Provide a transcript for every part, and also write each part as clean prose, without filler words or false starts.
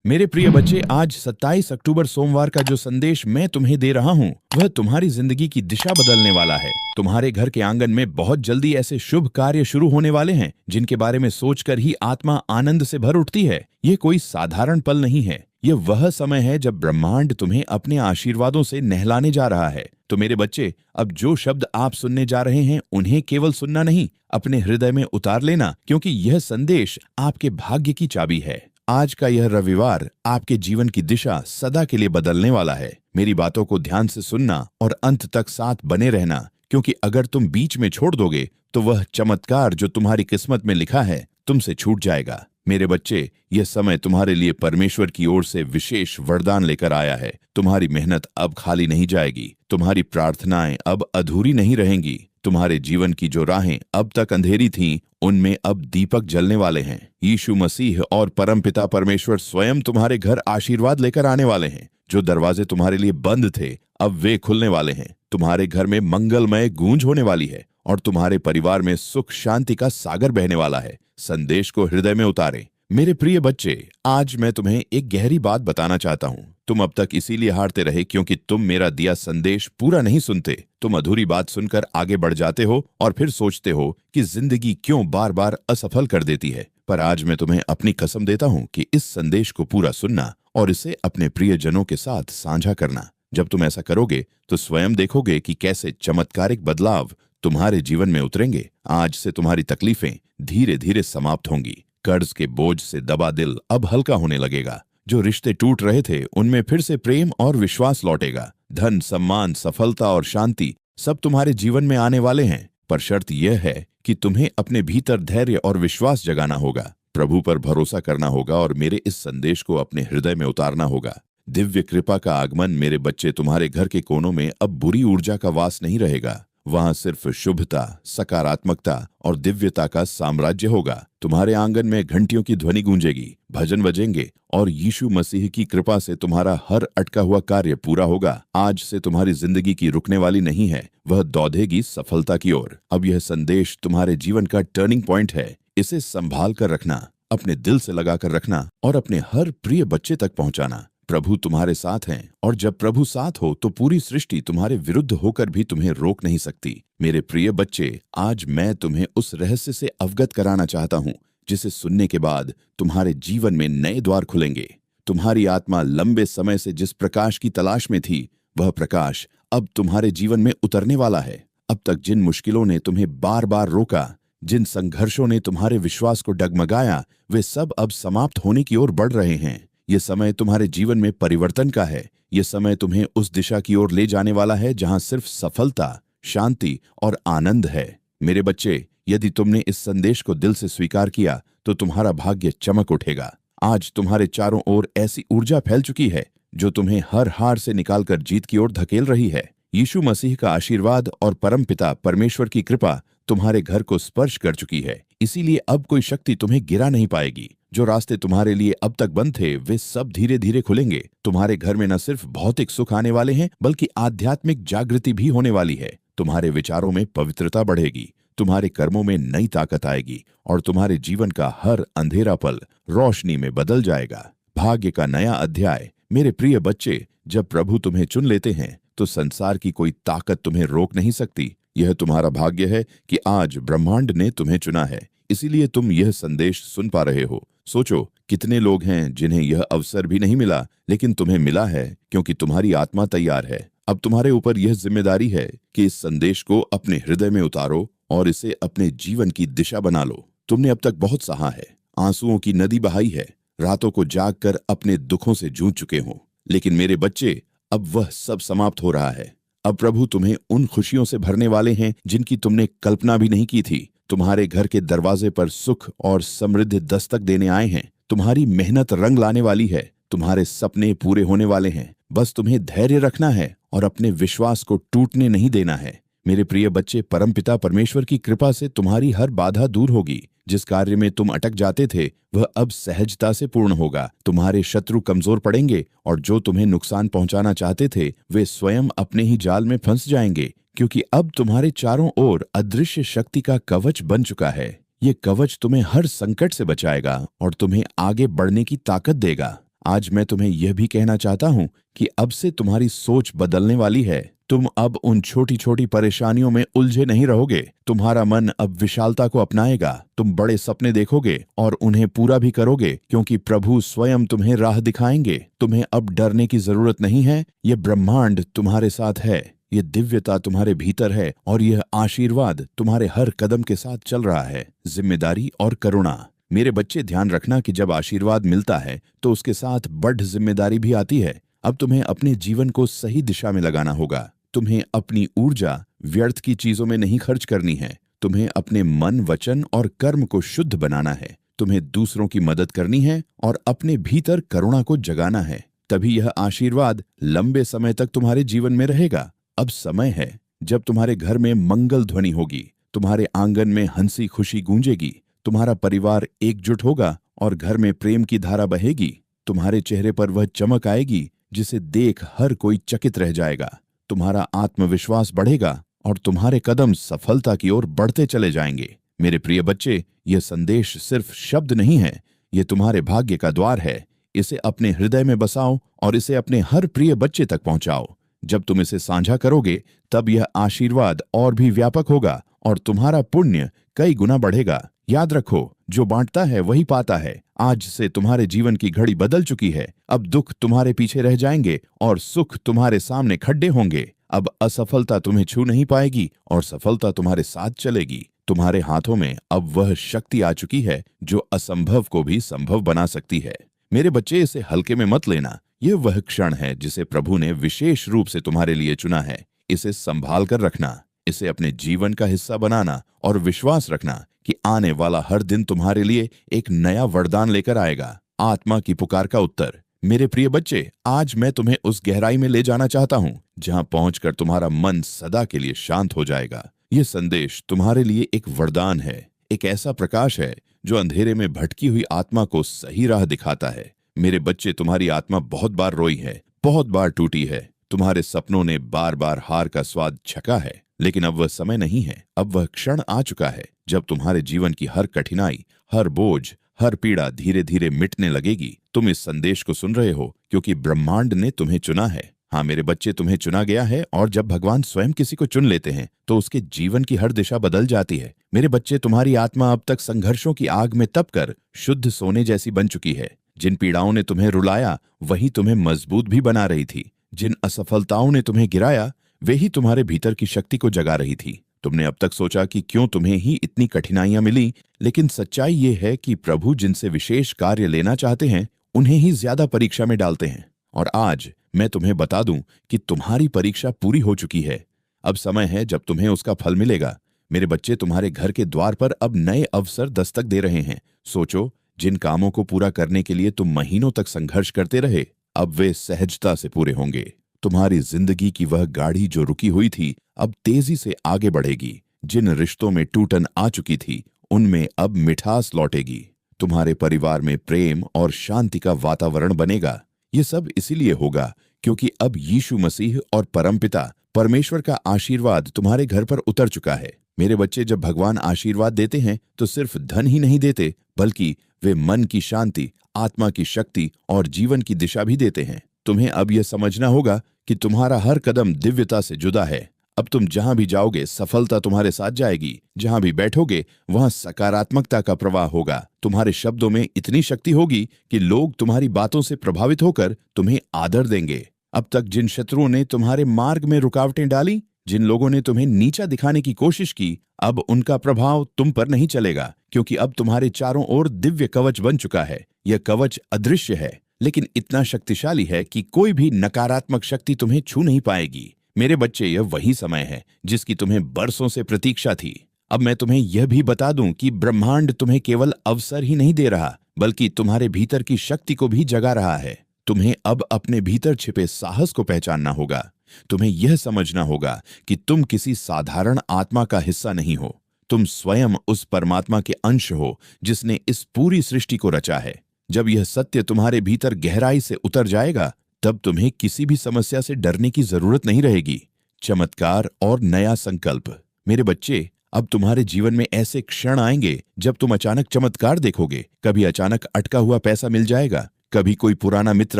मेरे प्रिय बच्चे, आज 27 अक्टूबर सोमवार का जो संदेश मैं तुम्हें दे रहा हूँ वह तुम्हारी जिंदगी की दिशा बदलने वाला है। तुम्हारे घर के आंगन में बहुत जल्दी ऐसे शुभ कार्य शुरू होने वाले हैं जिनके बारे में सोचकर ही आत्मा आनंद से भर उठती है। ये कोई साधारण पल नहीं है, ये वह समय है जब ब्रह्मांड तुम्हें अपने आशीर्वादों से नहलाने जा रहा है। तो मेरे बच्चे, अब जो शब्द आप सुनने जा रहे हैं उन्हें केवल सुनना नहीं, अपने हृदय में उतार लेना, क्योंकि यह संदेश आपके भाग्य की चाबी है। आज का यह रविवार आपके जीवन की दिशा सदा के लिए बदलने वाला है। मेरी बातों को ध्यान से सुनना और अंत तक साथ बने रहना, क्योंकि अगर तुम बीच में छोड़ दोगे तो वह चमत्कार जो तुम्हारी किस्मत में लिखा है तुमसे छूट जाएगा। मेरे बच्चे, यह समय तुम्हारे लिए परमेश्वर की ओर से विशेष वरदान लेकर आया है। तुम्हारी मेहनत अब खाली नहीं जाएगी, तुम्हारी प्रार्थनाएं अब अधूरी नहीं रहेंगी। तुम्हारे जीवन की जो राहें अब तक अंधेरी थीं, उनमें अब दीपक जलने वाले हैं। यीशु मसीह और परमपिता परमेश्वर स्वयं तुम्हारे घर आशीर्वाद लेकर आने वाले हैं। जो दरवाजे तुम्हारे लिए बंद थे, अब वे खुलने वाले हैं। तुम्हारे घर में मंगलमय गूंज होने वाली है और तुम्हारे परिवार में सुख शांति का सागर बहने वाला है। संदेश को हृदय में उतारें। मेरे प्रिय बच्चे, आज मैं तुम्हें एक गहरी बात बताना चाहता हूँ। तुम अब तक इसीलिए हारते रहे क्योंकि तुम मेरा दिया संदेश पूरा नहीं सुनते। तुम अधूरी बात सुनकर आगे बढ़ जाते हो और फिर सोचते हो कि जिंदगी क्यों बार बार असफल कर देती है। पर आज मैं तुम्हें अपनी कसम देता हूँ कि इस संदेश को पूरा सुनना और इसे अपने प्रियजनों के साथ साझा करना। जब तुम ऐसा करोगे तो स्वयं देखोगे कि कैसे चमत्कारिक बदलाव तुम्हारे जीवन में उतरेंगे। आज से तुम्हारी तकलीफें धीरे धीरे समाप्त होंगी। कर्ज के बोझ से दबा दिल अब हल्का होने लगेगा। जो रिश्ते टूट रहे थे उनमें फिर से प्रेम और विश्वास लौटेगा। धन, सम्मान, सफलता और शांति सब तुम्हारे जीवन में आने वाले हैं। पर शर्त यह है कि तुम्हें अपने भीतर धैर्य और विश्वास जगाना होगा, प्रभु पर भरोसा करना होगा और मेरे इस संदेश को अपने हृदय में उतारना होगा। दिव्य कृपा का आगमन मेरे बच्चे, तुम्हारे घर के कोनों में अब बुरी ऊर्जा का वास नहीं रहेगा। वहां सिर्फ शुभता, सकारात्मकता और दिव्यता का साम्राज्य होगा। तुम्हारे आंगन में घंटियों की ध्वनि गूंजेगी, भजन बजेंगे और यीशु मसीह की कृपा से तुम्हारा हर अटका हुआ कार्य पूरा होगा। आज से तुम्हारी जिंदगी की रुकने वाली नहीं है, वह दौड़ेगी सफलता की ओर। अब यह संदेश तुम्हारे जीवन का टर्निंग पॉइंट है। इसे संभाल कर रखना, अपने दिल से लगाकर रखना और अपने हर प्रिय बच्चे तक पहुंचाना। प्रभु तुम्हारे साथ हैं और जब प्रभु साथ हो तो पूरी सृष्टि तुम्हारे विरुद्ध होकर भी तुम्हें रोक नहीं सकती। मेरे प्रिय बच्चे, आज मैं तुम्हें उस रहस्य से अवगत कराना चाहता हूँ जिसे सुनने के बाद तुम्हारे जीवन में नए द्वार खुलेंगे। तुम्हारी आत्मा लंबे समय से जिस प्रकाश की तलाश में थी, वह प्रकाश अब तुम्हारे जीवन में उतरने वाला है। अब तक जिन मुश्किलों ने तुम्हें बार बार रोका, जिन संघर्षों ने तुम्हारे विश्वास को डगमगाया, वे सब अब समाप्त होने की ओर बढ़ रहे हैं। ये समय तुम्हारे जीवन में परिवर्तन का है। ये समय तुम्हें उस दिशा की ओर ले जाने वाला है जहां सिर्फ सफलता, शांति और आनंद है। मेरे बच्चे, यदि तुमने इस संदेश को दिल से स्वीकार किया तो तुम्हारा भाग्य चमक उठेगा। आज तुम्हारे चारों ओर ऐसी ऊर्जा फैल चुकी है जो तुम्हें हर हार से निकालकर जीत की ओर धकेल रही है। यीशु मसीह का आशीर्वाद और परमपिता परमेश्वर की कृपा तुम्हारे घर को स्पर्श कर चुकी है। इसीलिए अब कोई शक्ति तुम्हें गिरा नहीं पाएगी। जो रास्ते तुम्हारे लिए अब तक बंद थे, वे सब धीरे धीरे खुलेंगे। तुम्हारे घर में न सिर्फ भौतिक सुख आने वाले हैं, बल्कि आध्यात्मिक जागृति भी होने वाली है। तुम्हारे विचारों में पवित्रता बढ़ेगी, तुम्हारे कर्मों में नई ताकत आएगी और तुम्हारे जीवन का हर अंधेरा पल रोशनी में बदल जाएगा। भाग्य का नया अध्याय। मेरे प्रिय बच्चे, जब प्रभु तुम्हें चुन लेते हैं तो संसार की कोई ताकत तुम्हें रोक नहीं सकती। यह तुम्हारा भाग्य है कि आज ब्रह्मांड ने तुम्हें चुना है, इसीलिए तुम यह संदेश सुन पा रहे हो। सोचो, कितने लोग हैं जिन्हें यह अवसर भी नहीं मिला, लेकिन तुम्हें मिला है क्योंकि तुम्हारी आत्मा तैयार है। अब तुम्हारे ऊपर यह जिम्मेदारी है कि इस संदेश को अपने हृदय में उतारो और इसे अपने जीवन की दिशा बना लो। तुमने अब तक बहुत सहा है, आंसुओं की नदी बहाई है, रातों को जागकर अपने दुखों से जूझ चुके हो। लेकिन मेरे बच्चे, अब वह सब समाप्त हो रहा है। अब प्रभु तुम्हें उन खुशियों से भरने वाले हैं जिनकी तुमने कल्पना भी नहीं की थी। तुम्हारे घर के दरवाजे पर सुख और समृद्धि दस्तक देने आए हैं। तुम्हारी मेहनत रंग लाने वाली है, तुम्हारे सपने पूरे होने वाले हैं। बस तुम्हें धैर्य रखना है और अपने विश्वास को टूटने नहीं देना है। मेरे प्रिय बच्चे, परमपिता परमेश्वर की कृपा से तुम्हारी हर बाधा दूर होगी। जिस कार्य में तुम अटक जाते थे वह अब सहजता से पूर्ण होगा। तुम्हारे शत्रु कमजोर पड़ेंगे और जो तुम्हें नुकसान पहुंचाना चाहते थे वे स्वयं अपने ही जाल में फंस जाएंगे, क्योंकि अब तुम्हारे चारों ओर अदृश्य शक्ति का कवच बन चुका है। ये कवच तुम्हें हर संकट से बचाएगा और तुम्हें आगे बढ़ने की ताकत देगा। आज मैं तुम्हें यह भी कहना चाहता हूं कि अब से तुम्हारी सोच बदलने वाली है। तुम अब उन छोटी छोटी परेशानियों में उलझे नहीं रहोगे। तुम्हारा मन अब विशालता को अपनाएगा। तुम बड़े सपने देखोगे और उन्हें पूरा भी करोगे, क्योंकि प्रभु स्वयं तुम्हें राह दिखाएंगे। तुम्हें अब डरने की जरूरत नहीं है। ये ब्रह्मांड तुम्हारे साथ है, ये दिव्यता तुम्हारे भीतर है और यह आशीर्वाद तुम्हारे हर कदम के साथ चल रहा है। जिम्मेदारी और करुणा। मेरे बच्चे, ध्यान रखना कि जब आशीर्वाद मिलता है तो उसके साथ बड़ जिम्मेदारी भी आती है। अब तुम्हें अपने जीवन को सही दिशा में लगाना होगा। तुम्हें अपनी ऊर्जा व्यर्थ की चीजों में नहीं खर्च करनी है। तुम्हें अपने मन, वचन और कर्म को शुद्ध बनाना है। तुम्हें दूसरों की मदद करनी है और अपने भीतर करुणा को जगाना है। तभी यह आशीर्वाद लंबे समय तक तुम्हारे जीवन में रहेगा। अब समय है जब तुम्हारे घर में मंगल ध्वनि होगी, तुम्हारे आंगन में हंसी खुशी गूंजेगी, तुम्हारा परिवार एकजुट होगा और घर में प्रेम की धारा बहेगी। तुम्हारे चेहरे पर वह चमक आएगी जिसे देख हर कोई चकित रह जाएगा। तुम्हारा आत्मविश्वास बढ़ेगा और तुम्हारे कदम सफलता की ओर बढ़ते चले जाएंगे। मेरे प्रिय बच्चे, यह संदेश सिर्फ शब्द नहीं है, यह तुम्हारे भाग्य का द्वार है। इसे अपने हृदय में बसाओ और इसे अपने हर प्रिय बच्चे तक पहुंचाओ। जब तुम इसे साझा करोगे तब यह आशीर्वाद और भी व्यापक होगा और तुम्हारा पुण्य कई गुना बढ़ेगा। याद रखो, जो बांटता है वही पाता है। आज से तुम्हारे जीवन की घड़ी बदल चुकी है। अब दुख तुम्हारे पीछे रह जाएंगे और सुख तुम्हारे सामने खड्डे होंगे। अब असफलता तुम्हें छू नहीं पाएगी और सफलता तुम्हारे साथ चलेगी। तुम्हारे हाथों में अब वह शक्ति आ चुकी है जो असंभव को भी संभव बना सकती है। मेरे बच्चे, इसे हल्के में मत लेना। यह वह क्षण है जिसे प्रभु ने विशेष रूप से तुम्हारे लिए चुना है। इसे संभाल कर रखना, इसे अपने जीवन का हिस्सा बनाना और विश्वास रखना कि आने वाला हर दिन तुम्हारे लिए एक नया वरदान लेकर आएगा। आत्मा की पुकार का उत्तर। मेरे प्रिय बच्चे, आज मैं तुम्हें उस गहराई में ले जाना चाहता हूं जहां पहुंचकर तुम्हारा मन सदा के लिए शांत हो जाएगा। यह संदेश तुम्हारे लिए एक वरदान है, एक ऐसा प्रकाश है जो अंधेरे में भटकी हुई आत्मा को सही राह दिखाता है। मेरे बच्चे, तुम्हारी आत्मा बहुत बार रोई है, बहुत बार टूटी है। तुम्हारे सपनों ने बार बार हार का स्वाद छका है, लेकिन अब वह समय नहीं है। अब वह क्षण आ चुका है जब तुम्हारे जीवन की हर कठिनाई, हर बोझ, हर पीड़ा धीरे धीरे मिटने लगेगी। तुम इस संदेश को सुन रहे हो क्योंकि ब्रह्मांड ने तुम्हें चुना है। हाँ मेरे बच्चे, तुम्हें चुना गया है और जब भगवान स्वयं किसी को चुन लेते हैं तो उसके जीवन की हर दिशा बदल जाती है। मेरे बच्चे, तुम्हारी आत्मा अब तक संघर्षों की आग में तपकर शुद्ध सोने जैसी बन चुकी है। जिन पीड़ाओं ने तुम्हें रुलाया वही तुम्हें मजबूत भी बना रही थी। जिन असफलताओं ने तुम्हें गिराया वे ही तुम्हारे भीतर की शक्ति को जगा रही थी। तुमने अब तक सोचा कि क्यों तुम्हें ही इतनी कठिनाइयां मिली, लेकिन सच्चाई ये है कि प्रभु जिनसे विशेष कार्य लेना चाहते हैं उन्हें ही ज्यादा परीक्षा में डालते हैं। और आज मैं तुम्हें बता दूं कि तुम्हारी परीक्षा पूरी हो चुकी है। अब समय है जब तुम्हें उसका फल मिलेगा। मेरे बच्चे, तुम्हारे घर के द्वार पर अब नए अवसर दस्तक दे रहे हैं। सोचो, जिन कामों को पूरा करने के लिए तुम महीनों तक संघर्ष करते रहे, अब वे सहजता से पूरे होंगे। तुम्हारी जिंदगी की वह गाड़ी जो रुकी हुई थी अब तेजी से आगे बढ़ेगी। जिन रिश्तों में टूटन आ चुकी थी उनमें अब मिठास लौटेगी। तुम्हारे परिवार में प्रेम और शांति का वातावरण बनेगा। ये सब इसीलिए होगा क्योंकि अब यीशु मसीह और परमपिता परमेश्वर का आशीर्वाद तुम्हारे घर पर उतर चुका है। मेरे बच्चे, जब भगवान आशीर्वाद देते हैं तो सिर्फ धन ही नहीं देते, बल्कि वे मन की शांति, आत्मा की शक्ति और जीवन की दिशा भी देते हैं। तुम्हें अब यह समझना होगा कि तुम्हारा हर कदम दिव्यता से जुदा है। अब तुम जहां भी जाओगे सफलता तुम्हारे साथ जाएगी। जहां भी बैठोगे वहां सकारात्मकता का प्रवाह होगा। तुम्हारे शब्दों में इतनी शक्ति होगी कि लोग तुम्हारी बातों से प्रभावित होकर तुम्हें आदर देंगे। अब तक जिन शत्रुओं ने तुम्हारे मार्ग में रुकावटें डाली, जिन लोगों ने तुम्हें नीचा दिखाने की कोशिश की, अब उनका प्रभाव तुम पर नहीं चलेगा, क्योंकि अब तुम्हारे चारों ओर दिव्य कवच बन चुका है। यह कवच अदृश्य है लेकिन इतना शक्तिशाली है कि कोई भी नकारात्मक शक्ति तुम्हें छू नहीं पाएगी। मेरे बच्चे, यह वही समय है जिसकी तुम्हें बरसों से प्रतीक्षा थी। अब मैं तुम्हें यह भी बता दूं कि ब्रह्मांड तुम्हें केवल अवसर ही नहीं दे रहा, बल्कि तुम्हारे भीतर की शक्ति को भी जगा रहा है। तुम्हें अब अपने भीतर छिपे साहस को पहचानना होगा। तुम्हें यह समझना होगा कि तुम किसी साधारण आत्मा का हिस्सा नहीं हो। तुम स्वयं उस परमात्मा के अंश हो जिसने इस पूरी सृष्टि को रचा है। जब यह सत्य तुम्हारे भीतर गहराई से उतर जाएगा तब तुम्हें किसी भी समस्या से डरने की जरूरत नहीं रहेगी। चमत्कार और नया संकल्प। मेरे बच्चे, अब तुम्हारे जीवन में ऐसे क्षण आएंगे जब तुम अचानक चमत्कार देखोगे। कभी अचानक अटका हुआ पैसा मिल जाएगा, कभी कोई पुराना मित्र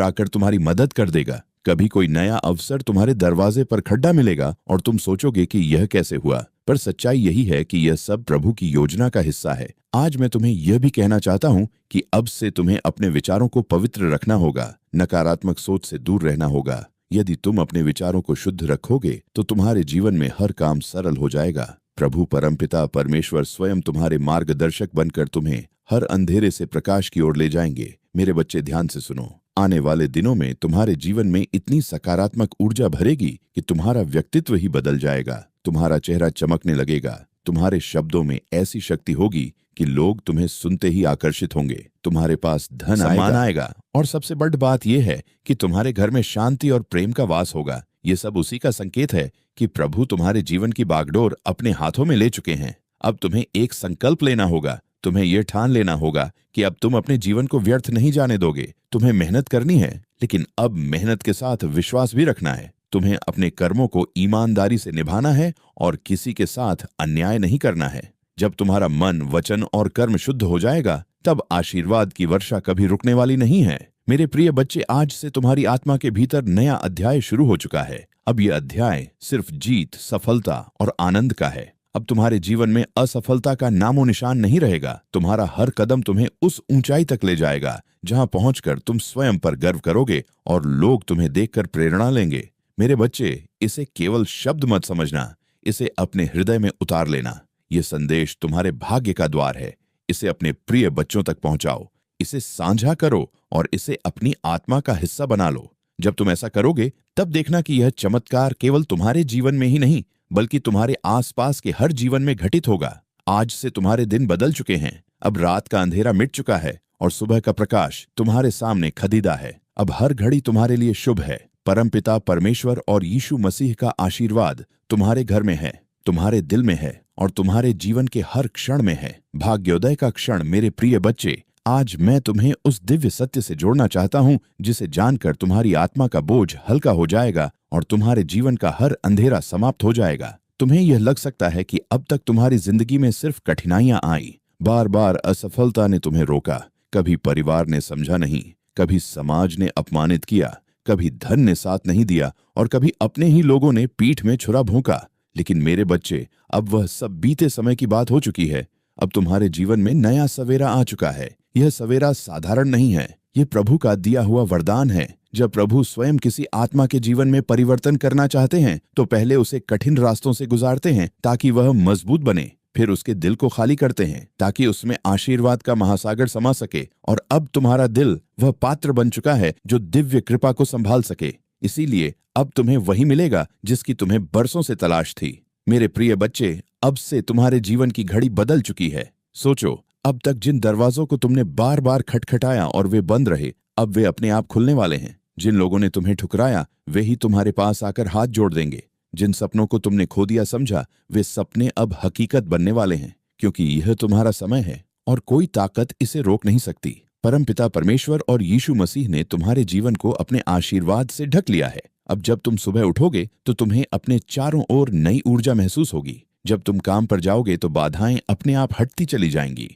आकर तुम्हारी मदद कर देगा, कभी कोई नया अवसर तुम्हारे दरवाजे पर खड्डा मिलेगा और तुम सोचोगे कि यह कैसे हुआ। पर सच्चाई यही है कि यह सब प्रभु की योजना का हिस्सा है। आज मैं तुम्हें यह भी कहना चाहता हूँ कि अब से तुम्हें अपने विचारों को पवित्र रखना होगा, नकारात्मक सोच से दूर रहना होगा। यदि तुम अपने विचारों को शुद्ध रखोगे तो तुम्हारे जीवन में हर काम सरल हो जाएगा। प्रभु परमपिता परमेश्वर स्वयं तुम्हारे मार्गदर्शक बनकर तुम्हें हर अंधेरे से प्रकाश की ओर ले जाएंगे। मेरे बच्चे, ध्यान से सुनो। आने वाले दिनों में तुम्हारे जीवन में इतनी सकारात्मक ऊर्जा भरेगी कि तुम्हारा व्यक्तित्व ही बदल जाएगा। तुम्हारा चेहरा चमकने लगेगा। तुम्हारे शब्दों में ऐसी शक्ति होगी कि लोग तुम्हें सुनते ही आकर्षित होंगे। तुम्हारे पास धन सम्मान आएगा और सबसे बड़ी बात यह है कि तुम्हारे घर में शांति और प्रेम का वास होगा। ये सब उसी का संकेत है कि प्रभु तुम्हारे जीवन की बागडोर अपने हाथों में ले चुके हैं। अब तुम्हें एक संकल्प लेना होगा। तुम्हें यह ठान लेना होगा कि अब तुम अपने जीवन को व्यर्थ नहीं जाने दोगे। तुम्हें मेहनत करनी है, लेकिन अब मेहनत के साथ विश्वास भी रखना है। तुम्हें अपने कर्मों को ईमानदारी से निभाना है और किसी के साथ अन्याय नहीं करना है। जब तुम्हारा मन, वचन और कर्म शुद्ध हो जाएगा, तब आशीर्वाद की वर्षा कभी रुकने वाली नहीं है। मेरे प्रिय बच्चे, आज से तुम्हारी आत्मा के भीतर नया अध्याय शुरू हो चुका है। अब यह अध्याय सिर्फ जीत, सफलता और आनंद का है। अब तुम्हारे जीवन में असफलता का नामो निशान नहीं रहेगा। तुम्हारा हर कदम तुम्हें उस ऊंचाई तक ले जाएगा जहां पहुंचकर तुम स्वयं पर गर्व करोगे और लोग तुम्हें देखकर प्रेरणा लेंगे। मेरे बच्चे, इसे केवल शब्द मत समझना, इसे अपने हृदय में उतार लेना। यह संदेश तुम्हारे भाग्य का द्वार है। इसे अपने प्रिय बच्चों तक पहुंचाओ, इसे साझा करो और इसे अपनी आत्मा का हिस्सा बना लो। जब तुम ऐसा करोगे, तब देखना कि यह चमत्कार केवल तुम्हारे जीवन में ही नहीं, बल्कि तुम्हारे आसपास के हर जीवन में घटित होगा। आज से तुम्हारे दिन बदल चुके हैं। अब रात का अंधेरा मिट चुका है और सुबह का प्रकाश तुम्हारे सामने खदीदा है। अब हर घड़ी तुम्हारे लिए शुभ है। परमपिता परमेश्वर और यीशु मसीह का आशीर्वाद तुम्हारे घर में है, तुम्हारे दिल में है और तुम्हारे जीवन के हर क्षण में है। भाग्योदय का क्षण, मेरे प्रिय बच्चे, आज मैं तुम्हें उस दिव्य सत्य से जोड़ना चाहता हूं जिसे जानकर तुम्हारी आत्मा का बोझ हल्का हो जाएगा और तुम्हारे जीवन का हर अंधेरा समाप्त हो जाएगा। तुम्हें यह लग सकता है कि अब तक तुम्हारी जिंदगी में सिर्फ कठिनाइयां आई। बार बार असफलता ने तुम्हें रोका। कभी परिवार ने समझा नहीं, कभी समाज ने अपमानित किया, कभी धन ने साथ नहीं दिया और कभी अपने ही लोगों ने पीठ में छुरा भोंका। लेकिन मेरे बच्चे, अब वह सब बीते समय की बात हो चुकी है। अब तुम्हारे जीवन में नया सवेरा आ चुका है। यह सवेरा साधारण नहीं है, यह प्रभु का दिया हुआ वरदान है। जब प्रभु स्वयं किसी आत्मा के जीवन में परिवर्तन करना चाहते हैं तो पहले उसे कठिन रास्तों से गुजारते हैं ताकि वह मजबूत बने। फिर उसके दिल को खाली करते हैं ताकि उसमें आशीर्वाद का महासागर समा सके। और अब तुम्हारा दिल वह पात्र बन चुका है जो दिव्य कृपा को संभाल सके। इसीलिए अब तुम्हें वही मिलेगा जिसकी तुम्हें बरसों से तलाश थी। मेरे प्रिय बच्चे, अब से तुम्हारे जीवन की घड़ी बदल चुकी है। सोचो, अब तक जिन दरवाजों को तुमने बार बार खटखटाया और वे बंद रहे, अब वे अपने आप खुलने वाले हैं। जिन लोगों ने तुम्हें ठुकराया, वे ही तुम्हारे पास आकर हाथ जोड़ देंगे। जिन सपनों को तुमने खो दिया समझा, वे सपने अब हकीकत बनने वाले हैं, क्योंकि यह तुम्हारा समय है और कोई ताकत इसे रोक नहीं सकती। परमपिता परमेश्वर और यीशु मसीह ने तुम्हारे जीवन को अपने आशीर्वाद से ढक लिया है। अब जब तुम सुबह उठोगे तो तुम्हें अपने चारों ओर नई ऊर्जा महसूस होगी। जब तुम काम पर जाओगे तो बाधाएं अपने आप हटती चली जाएंगी।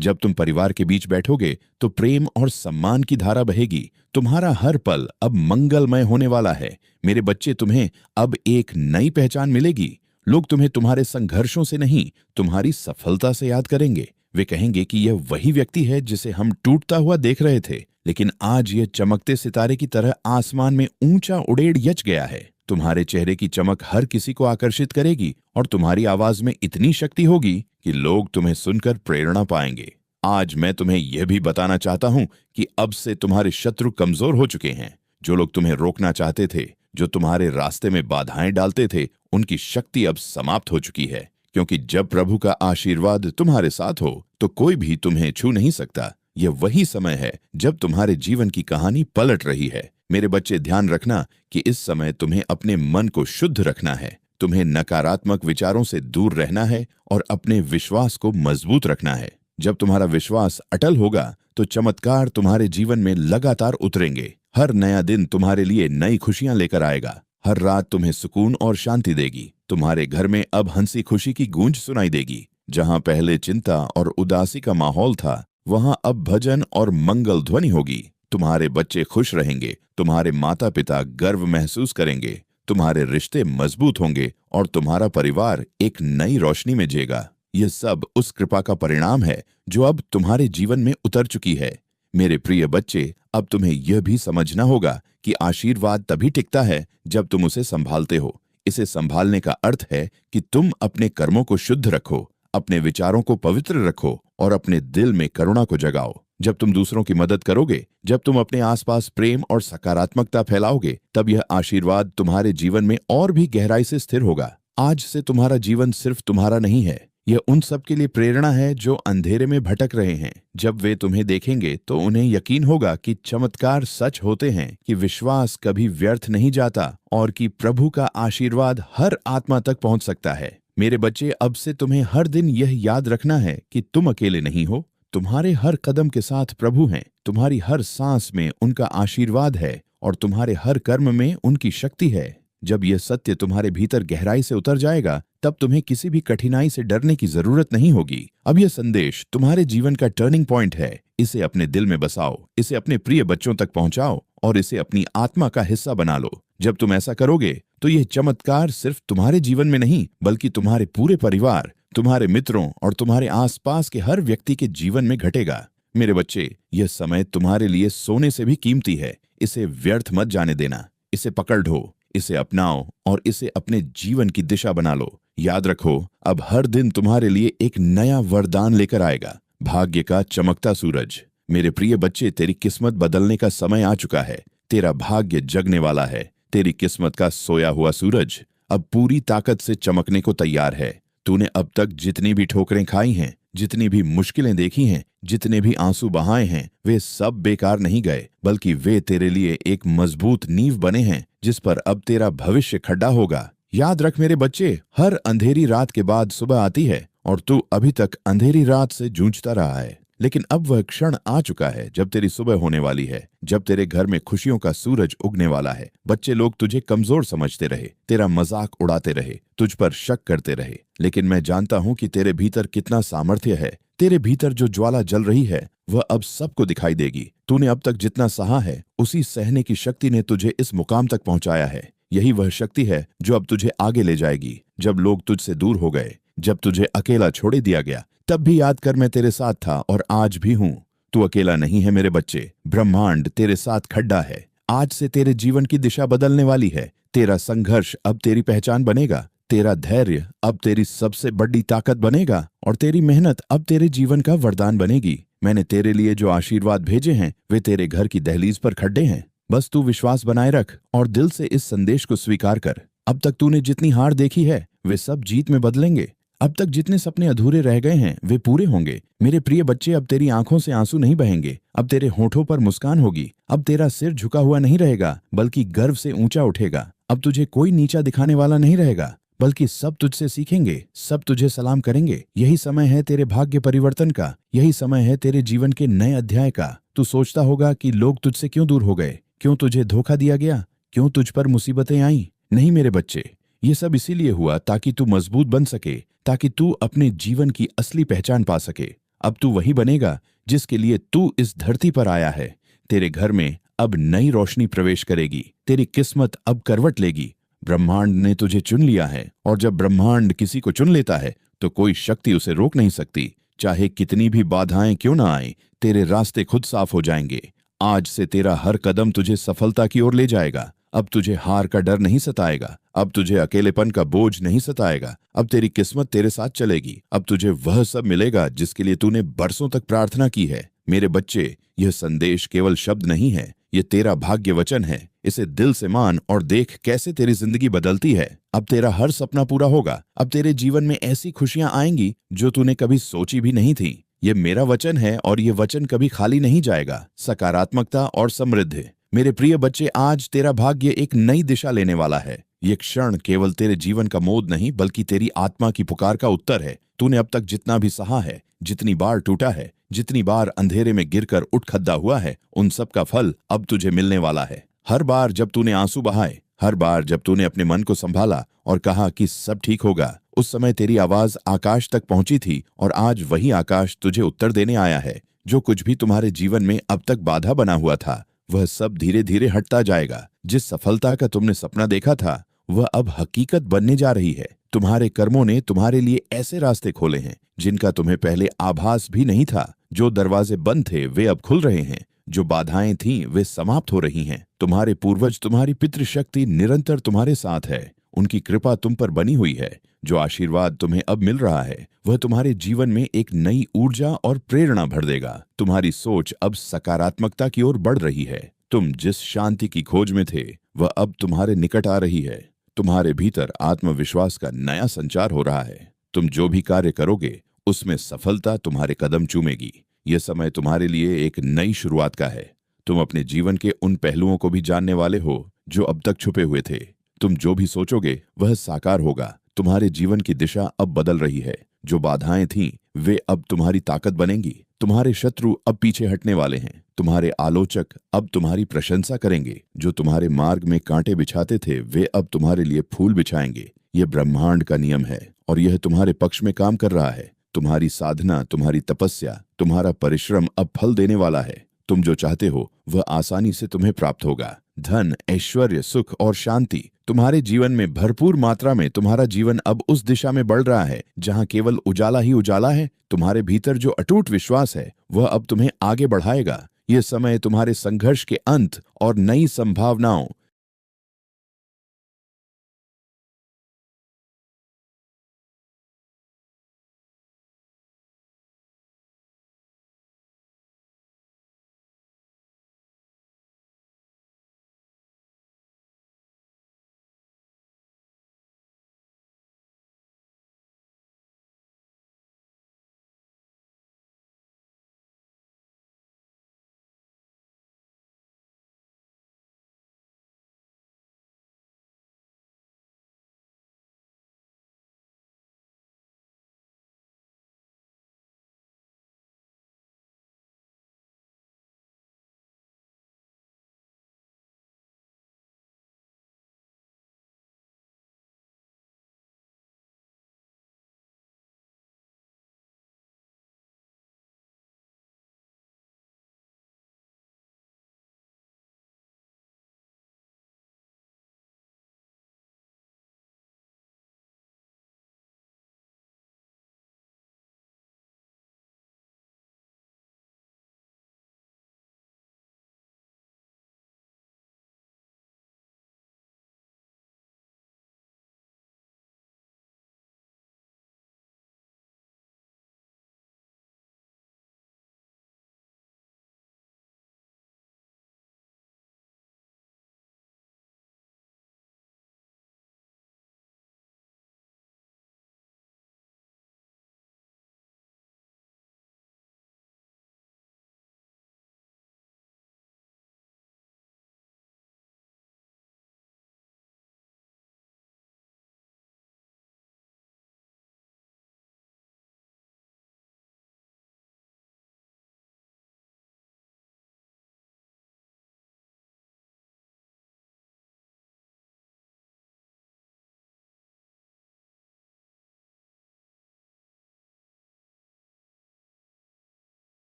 जब तुम परिवार के बीच बैठोगे तो प्रेम और सम्मान की धारा बहेगी। तुम्हारा हर पल अब मंगलमय होने वाला है। मेरे बच्चे, तुम्हें अब एक नई पहचान मिलेगी। लोग तुम्हें तुम्हारे संघर्षों से नहीं, तुम्हारी सफलता से याद करेंगे। वे कहेंगे कि यह वही व्यक्ति है जिसे हम टूटता हुआ देख रहे थे, लेकिन आज यह चमकते सितारे की तरह आसमान में ऊंचा उड़ेड़ यच गया है। तुम्हारे चेहरे की चमक हर किसी को आकर्षित करेगी और तुम्हारी आवाज में इतनी शक्ति होगी कि लोग तुम्हें सुनकर प्रेरणा पाएंगे। आज मैं तुम्हें यह भी बताना चाहता हूं कि अब से तुम्हारे शत्रु कमजोर हो चुके हैं। जो लोग तुम्हें रोकना चाहते थे, जो तुम्हारे रास्ते में बाधाएं डालते थे, उनकी शक्ति अब समाप्त हो चुकी है। क्योंकि जब प्रभु का आशीर्वाद तुम्हारे साथ हो तो कोई भी तुम्हें छू नहीं सकता। यह वही समय है जब तुम्हारे जीवन की कहानी पलट रही है। मेरे बच्चे, ध्यान रखना कि इस समय तुम्हें अपने मन को शुद्ध रखना है। तुम्हें नकारात्मक विचारों से दूर रहना है और अपने विश्वास को मजबूत रखना है। जब तुम्हारा विश्वास अटल होगा तो चमत्कार तुम्हारे जीवन में लगातार उतरेंगे। हर नया दिन तुम्हारे लिए नई खुशियां लेकर आएगा। हर रात तुम्हें सुकून और शांति देगी। तुम्हारे घर में अब हंसी खुशी की गूंज सुनाई देगी। जहां पहले चिंता और उदासी का माहौल था, वहां अब भजन और मंगल ध्वनि होगी। तुम्हारे बच्चे खुश रहेंगे, तुम्हारे माता पिता गर्व महसूस करेंगे, तुम्हारे रिश्ते मजबूत होंगे और तुम्हारा परिवार एक नई रोशनी में जिएगा। यह सब उस कृपा का परिणाम है जो अब तुम्हारे जीवन में उतर चुकी है। मेरे प्रिय बच्चे, अब तुम्हें यह भी समझना होगा कि आशीर्वाद तभी टिकता है जब तुम उसे संभालते हो। इसे संभालने का अर्थ है कि तुम अपने कर्मों को शुद्ध रखो, अपने विचारों को पवित्र रखो और अपने दिल में करुणा को जगाओ। जब तुम दूसरों की मदद करोगे, जब तुम अपने आसपास प्रेम और सकारात्मकता फैलाओगे, तब यह आशीर्वाद तुम्हारे जीवन में और भी गहराई से स्थिर होगा। आज से तुम्हारा जीवन सिर्फ तुम्हारा नहीं है, यह उन सब के लिए प्रेरणा है जो अंधेरे में भटक रहे हैं। जब वे तुम्हें देखेंगे तो उन्हें यकीन होगा कि चमत्कार सच होते हैं, कि विश्वास कभी व्यर्थ नहीं जाता और कि प्रभु का आशीर्वाद हर आत्मा तक पहुंच सकता है। मेरे बच्चे, अब से तुम्हें हर दिन यह याद रखना है कि तुम अकेले नहीं हो। तुम्हारे हर कदम के साथ प्रभु हैं, तुम्हारी हर सांस में उनका आशीर्वाद है और तुम्हारे हर कर्म में उनकी शक्ति है। जब यह सत्य तुम्हारे भीतर गहराई से उतर जाएगा, तब तुम्हें किसी भी कठिनाई से डरने की जरूरत नहीं होगी। अब यह संदेश तुम्हारे जीवन का टर्निंग पॉइंट है। इसे अपने दिल में बसाओ, इसे अपने प्रिय बच्चों तक पहुंचाओ और इसे अपनी आत्मा का हिस्सा बना लो। जब तुम ऐसा करोगे तो यह चमत्कार सिर्फ तुम्हारे जीवन में नहीं, बल्कि तुम्हारे पूरे परिवार, तुम्हारे मित्रों और तुम्हारे आसपास के हर व्यक्ति के जीवन में घटेगा। मेरे बच्चे, यह समय तुम्हारे लिए सोने से भी कीमती है। इसे व्यर्थ मत जाने देना। इसे पकड़ ढो, इसे अपनाओ और इसे अपने जीवन की दिशा बना लो। याद रखो, अब हर दिन तुम्हारे लिए एक नया वरदान लेकर आएगा, भाग्य का चमकता सूरज। मेरे प्रिय बच्चे, तेरी किस्मत बदलने का समय आ चुका है। तेरा भाग्य जगने वाला है। तेरी किस्मत का सोया हुआ सूरज अब पूरी ताकत से चमकने को तैयार है। तूने अब तक जितनी भी ठोकरें खाई हैं, जितनी भी मुश्किलें देखी हैं, जितने भी आंसू बहाए हैं, वे सब बेकार नहीं गए, बल्कि वे तेरे लिए एक मजबूत नींव बने हैं जिस पर अब तेरा भविष्य खड़ा होगा। याद रख मेरे बच्चे, हर अंधेरी रात के बाद सुबह आती है और तू अभी तक अंधेरी रात से जूझता रहा है। लेकिन अब वह क्षण आ चुका है जब तेरी सुबह होने वाली है, जब तेरे घर में खुशियों का सूरज उगने वाला है। बच्चे लोग तुझे कमजोर समझते रहे, तेरा मजाक उड़ाते रहे, तुझ पर शक करते रहे, लेकिन मैं जानता हूं कि तेरे भीतर कितना सामर्थ्य है। तेरे भीतर जो ज्वाला जल रही है, वह अब सबको दिखाई देगी। तूने अब तक जितना सहा है, उसी सहने की शक्ति ने तुझे इस मुकाम तक पहुंचाया है। यही वह शक्ति है जो अब तुझे आगे ले जाएगी। जब लोग तुझसे दूर हो गए, जब तुझे अकेला छोड़ दिया गया, तब भी याद कर मैं तेरे साथ था और आज भी हूं। तू अकेला नहीं है मेरे बच्चे, ब्रह्मांड तेरे साथ खड़ा है। आज से तेरे जीवन की दिशा बदलने वाली है। तेरा संघर्ष अब तेरी पहचान बनेगा, तेरा धैर्य अब तेरी सबसे बड़ी ताकत बनेगा और तेरी मेहनत अब तेरे जीवन का वरदान बनेगी। मैंने तेरे लिए जो आशीर्वाद भेजे हैं, वे तेरे घर की दहलीज पर खड़े हैं। बस तू विश्वास बनाए रख और दिल से इस संदेश को स्वीकार कर। अब तक तूने जितनी हार देखी है, वे सब जीत में बदलेंगे। अब तक जितने सपने अधूरे रह गए हैं, वे पूरे होंगे। मेरे प्रिय बच्चे, अब तेरी आंखों से आंसू नहीं बहेंगे, अब तेरे होठों पर मुस्कान होगी। अब तेरा सिर झुका हुआ नहीं रहेगा, बल्कि गर्व से ऊंचा उठेगा। अब तुझे कोई नीचा दिखाने वाला नहीं रहेगा, बल्कि सब तुझसे सीखेंगे, सब तुझे सलाम करेंगे। यही समय है तेरे भाग्य परिवर्तन का, यही समय है तेरे जीवन के नए अध्याय का। तू सोचता होगा कि लोग तुझसे क्यों दूर हो गए, क्यों तुझे धोखा दिया गया, क्यों तुझ पर मुसीबतें आई। नहीं मेरे बच्चे, ये सब इसीलिए हुआ ताकि तू मजबूत बन सके, ताकि तू अपने जीवन की असली पहचान पा सके। अब तू वही बनेगा जिसके लिए तू इस धरती पर आया है। तेरे घर में अब नई रोशनी प्रवेश करेगी, तेरी किस्मत अब करवट लेगी। ब्रह्मांड ने तुझे चुन लिया है और जब ब्रह्मांड किसी को चुन लेता है तो कोई शक्ति उसे रोक नहीं सकती। चाहे कितनी भी बाधाएं क्यों ना आए, तेरे रास्ते खुद साफ हो जाएंगे। आज से तेरा हर कदम तुझे सफलता की ओर ले जाएगा। अब तुझे हार का डर नहीं सताएगा, अब तुझे अकेलेपन का बोझ नहीं सताएगा। अब तेरी किस्मत तेरे साथ चलेगी। अब तुझे वह सब मिलेगा जिसके लिए तूने बरसों तक प्रार्थना की है। मेरे बच्चे, यह संदेश केवल शब्द नहीं है, ये तेरा भाग्य वचन है। इसे दिल से मान और देख कैसे तेरी जिंदगी बदलती है। अब तेरा हर सपना पूरा होगा। अब तेरे जीवन में ऐसी खुशियां आएंगी जो तूने कभी सोची भी नहीं थी। ये मेरा वचन है और ये वचन कभी खाली नहीं जाएगा। सकारात्मकता और समृद्धि। मेरे प्रिय बच्चे, आज तेरा भाग्य एक नई दिशा लेने वाला है। ये क्षण केवल तेरे जीवन का मोड़ नहीं, बल्कि तेरी आत्मा की पुकार का उत्तर है। तूने अब तक जितना भी सहा है, जितनी बार टूटा है, जितनी बार अंधेरे में गिरकर उठ खद्दा हुआ है, उन सब का फल अब तुझे मिलने वाला है। हर बार जब तूने आंसू बहाए, हर बार जब तूने अपने मन को संभाला और कहा कि सब ठीक होगा, उस समय तेरी आवाज आकाश तक पहुंची थी और आज वही आकाश तुझे उत्तर देने आया है। जो कुछ भी तुम्हारे जीवन में अब तक बाधा बना हुआ था वह सब धीरे धीरे हटता जाएगा। जिस सफलता का तुमने सपना देखा था वह अब हकीकत बनने जा रही है। तुम्हारे कर्मों ने तुम्हारे लिए ऐसे रास्ते खोले हैं जिनका तुम्हें पहले आभास भी नहीं था। जो दरवाजे बंद थे वे अब खुल रहे हैं, जो बाधाएं थीं वे समाप्त हो रही हैं। तुम्हारे पूर्वज, तुम्हारी पितृशक्ति निरंतर तुम्हारे साथ है। उनकी कृपा तुम पर बनी हुई है। जो आशीर्वाद तुम्हें अब मिल रहा है वह तुम्हारे जीवन में एक नई ऊर्जा और प्रेरणा भर देगा। तुम्हारी सोच अब सकारात्मकता की ओर बढ़ रही है। तुम जिस शांति की खोज में थे वह अब तुम्हारे निकट आ रही है। तुम्हारे भीतर आत्मविश्वास का नया संचार हो रहा है। तुम जो भी कार्य करोगे उसमें सफलता तुम्हारे कदम चूमेगी। यह समय तुम्हारे लिए एक नई शुरुआत का है। तुम अपने जीवन के उन पहलुओं को भी जानने वाले हो जो अब तक छुपे हुए थे। तुम जो भी सोचोगे वह साकार होगा। तुम्हारे जीवन की दिशा अब बदल रही है। जो बाधाएं थीं वे अब तुम्हारी ताकत बनेंगी। तुम्हारे शत्रु अब पीछे हटने वाले हैं। तुम्हारे आलोचक अब तुम्हारी प्रशंसा करेंगे। जो तुम्हारे मार्ग में कांटे बिछाते थे वे अब तुम्हारे लिए फूल बिछाएंगे। यह ब्रह्मांड का नियम है और यह तुम्हारे पक्ष में काम कर रहा है। तुम्हारी साधना, तुम्हारी तपस्या, तुम्हारा परिश्रम अब फल देने वाला है। तुम जो चाहते हो वह आसानी से तुम्हें प्राप्त होगा। धन, ऐश्वर्य, सुख और शांति तुम्हारे जीवन में भरपूर मात्रा में। तुम्हारा जीवन अब उस दिशा में बढ़ रहा है जहां केवल उजाला ही उजाला है। तुम्हारे भीतर जो अटूट विश्वास है वह अब तुम्हें आगे बढ़ाएगा। यह समय तुम्हारे संघर्ष के अंत और नई संभावनाओं,